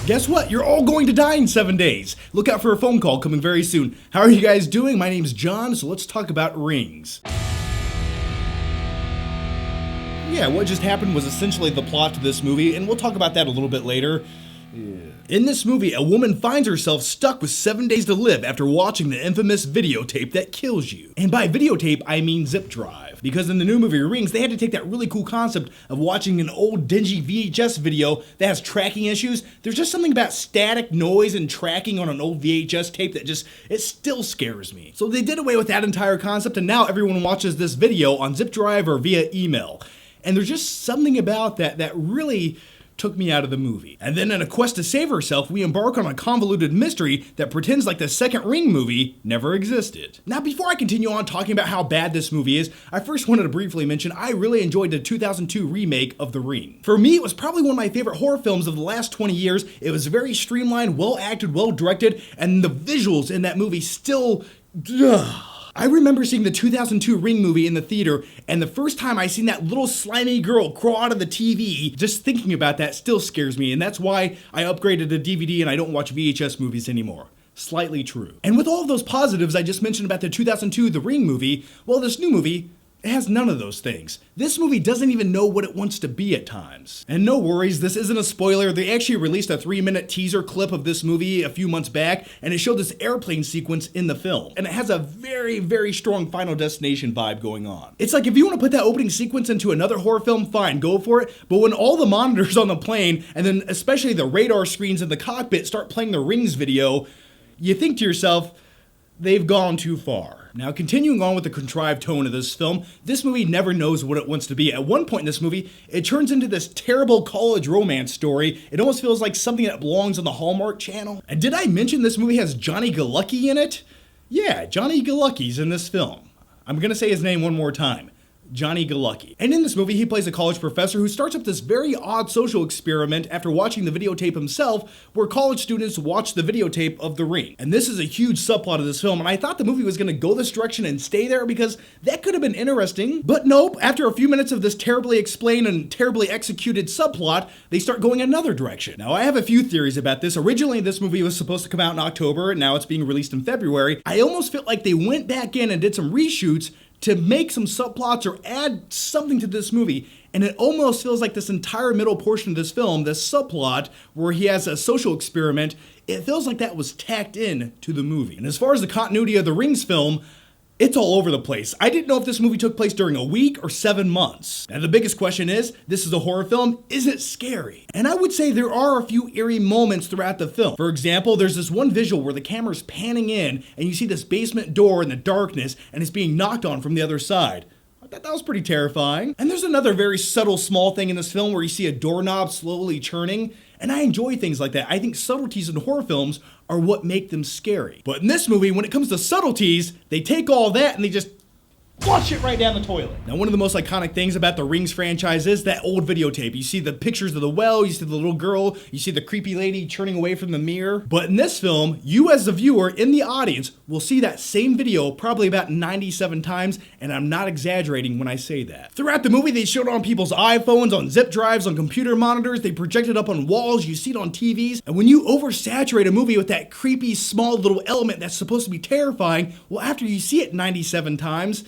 Guess what? You're all going to die in 7 days. Look out for a phone call coming very soon. How are you guys doing? My name's John, so let's talk about rings. Yeah, what just happened was essentially the plot to this movie, and we'll talk about that a little bit later. In this movie, a woman finds herself stuck with 7 days to live after watching the infamous videotape that kills you. And by videotape, I mean zip drive. Because in the new movie Rings, they had to take that really cool concept of watching an old dingy VHS video that has tracking issues. There's just something about static noise and tracking on an old VHS tape that it still scares me. So they did away with that entire concept, and now everyone watches this video on zip drive or via email. And there's just something about that really took me out of the movie. And then in a quest to save herself, we embark on a convoluted mystery that pretends like the second Ring movie never existed. Now, before I continue on talking about how bad this movie is, I first wanted to briefly mention I really enjoyed the 2002 remake of The Ring. For me, it was probably one of my favorite horror films of the last 20 years. It was very streamlined, well acted, well directed, and the visuals in that movie still... I remember seeing the 2002 Ring movie in the theater, and the first time I seen that little slimy girl crawl out of the TV, just thinking about that still scares me, and that's why I upgraded to DVD and I don't watch VHS movies anymore. Slightly true. And with all of those positives I just mentioned about the 2002 The Ring movie, well, this new movie, it has none of those things. This movie doesn't even know what it wants to be at times. And no worries, this isn't a spoiler. They actually released a 3-minute teaser clip of this movie a few months back, and it showed this airplane sequence in the film. And it has a very, very strong Final Destination vibe going on. It's like if you want to put that opening sequence into another horror film, fine, go for it. But when all the monitors on the plane, and then especially the radar screens in the cockpit start playing the Rings video, you think to yourself, they've gone too far. Now, continuing on with the contrived tone of this film, this movie never knows what it wants to be. At one point in this movie, it turns into this terrible college romance story. It almost feels like something that belongs on the Hallmark Channel. And did I mention this movie has Johnny Galecki in it? Yeah, Johnny Galecki's in this film. I'm gonna say his name one more time. Johnny Galecki. And in this movie, he plays a college professor who starts up this very odd social experiment after watching the videotape himself, where college students watch the videotape of The Ring. And this is a huge subplot of this film, and I thought the movie was gonna go this direction and stay there because that could have been interesting. But nope, after a few minutes of this terribly explained and terribly executed subplot, they start going another direction. Now, I have a few theories about this. Originally, this movie was supposed to come out in October, and now it's being released in February. I almost felt like they went back in and did some reshoots to make some subplots or add something to this movie. And it almost feels like this entire middle portion of this film, this subplot where he has a social experiment, it feels like that was tacked in to the movie. And as far as the continuity of the Rings film, it's all over the place. I didn't know if this movie took place during a week or 7 months. Now the biggest question is, this is a horror film, is it scary? And I would say there are a few eerie moments throughout the film. For example, there's this one visual where the camera's panning in and you see this basement door in the darkness and it's being knocked on from the other side. I thought that was pretty terrifying. And there's another very subtle small thing in this film where you see a doorknob slowly churning. And I enjoy things like that. I think subtleties in horror films are what make them scary. But in this movie, when it comes to subtleties, they take all that and they just flush it right down the toilet. Now, one of the most iconic things about the Rings franchise is that old videotape. You see the pictures of the well, you see the little girl, you see the creepy lady turning away from the mirror. But in this film, you as the viewer in the audience will see that same video probably about 97 times, and I'm not exaggerating when I say that. Throughout the movie, they showed it on people's iPhones, on zip drives, on computer monitors, they projected up on walls, you see it on TVs, and when you oversaturate a movie with that creepy small little element that's supposed to be terrifying, well, after you see it 97 times,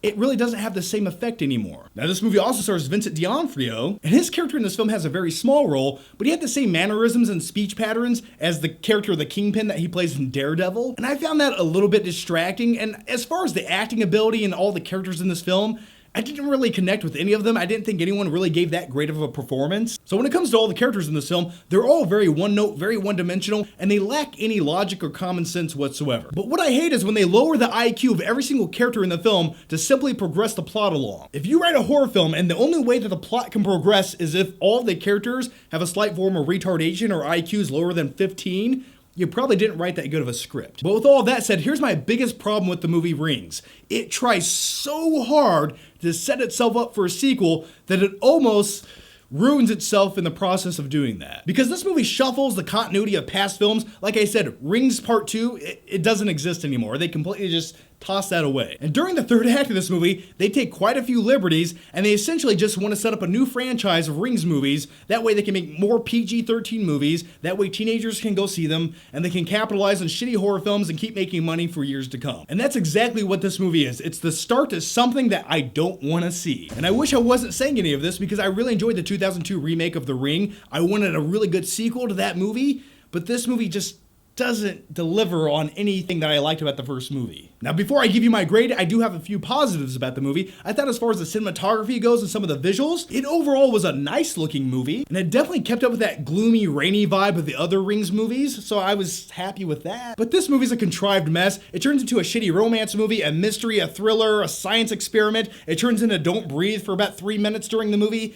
it really doesn't have the same effect anymore. Now, this movie also stars Vincent D'Onofrio, and his character in this film has a very small role, but he had the same mannerisms and speech patterns as the character of the Kingpin that he plays in Daredevil, and I found that a little bit distracting. And as far as the acting ability and all the characters in this film, I didn't really connect with any of them. I didn't think anyone really gave that great of a performance. So when it comes to all the characters in this film, they're all very one-note, very one-dimensional, and they lack any logic or common sense whatsoever. But what I hate is when they lower the IQ of every single character in the film to simply progress the plot along. If you write a horror film and the only way that the plot can progress is if all the characters have a slight form of retardation or IQs lower than 15, you probably didn't write that good of a script. But with all that said, here's my biggest problem with the movie Rings. It tries so hard to set itself up for a sequel that it almost ruins itself in the process of doing that. Because this movie shuffles the continuity of past films. Like I said, Rings Part 2, it doesn't exist anymore. They completely just toss that away. And during the third act of this movie, they take quite a few liberties, and they essentially just want to set up a new franchise of Rings movies. That way they can make more PG-13 movies. That way teenagers can go see them, and they can capitalize on shitty horror films and keep making money for years to come. And that's exactly what this movie is. It's the start to something that I don't want to see. And I wish I wasn't saying any of this because I really enjoyed the 2002 remake of The Ring. I wanted a really good sequel to that movie, but this movie just doesn't deliver on anything that I liked about the first movie. Now, before I give you my grade, I do have a few positives about the movie. I thought as far as the cinematography goes and some of the visuals, it overall was a nice looking movie, and it definitely kept up with that gloomy, rainy vibe of the other Rings movies, so I was happy with that. But this movie's a contrived mess. It turns into a shitty romance movie, a mystery, a thriller, a science experiment. It turns into Don't Breathe for about 3 minutes during the movie.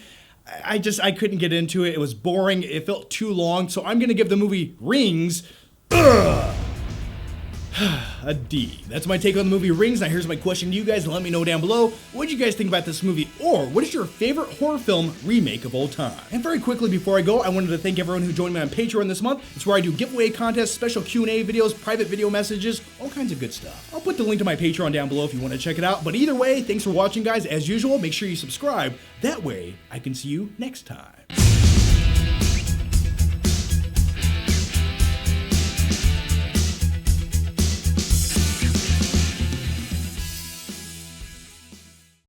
I couldn't get into it. It was boring. It felt too long, so I'm gonna give the movie Rings a D. That's my take on the movie Rings. Now here's my question to you guys, and let me know down below, what did you guys think about this movie, or what is your favorite horror film remake of all time? And very quickly before I go, I wanted to thank everyone who joined me on Patreon this month. It's where I do giveaway contests, special Q&A videos, private video messages, all kinds of good stuff. I'll put the link to my Patreon down below if you want to check it out. But either way, thanks for watching, guys. As usual, make sure you subscribe. That way, I can see you next time.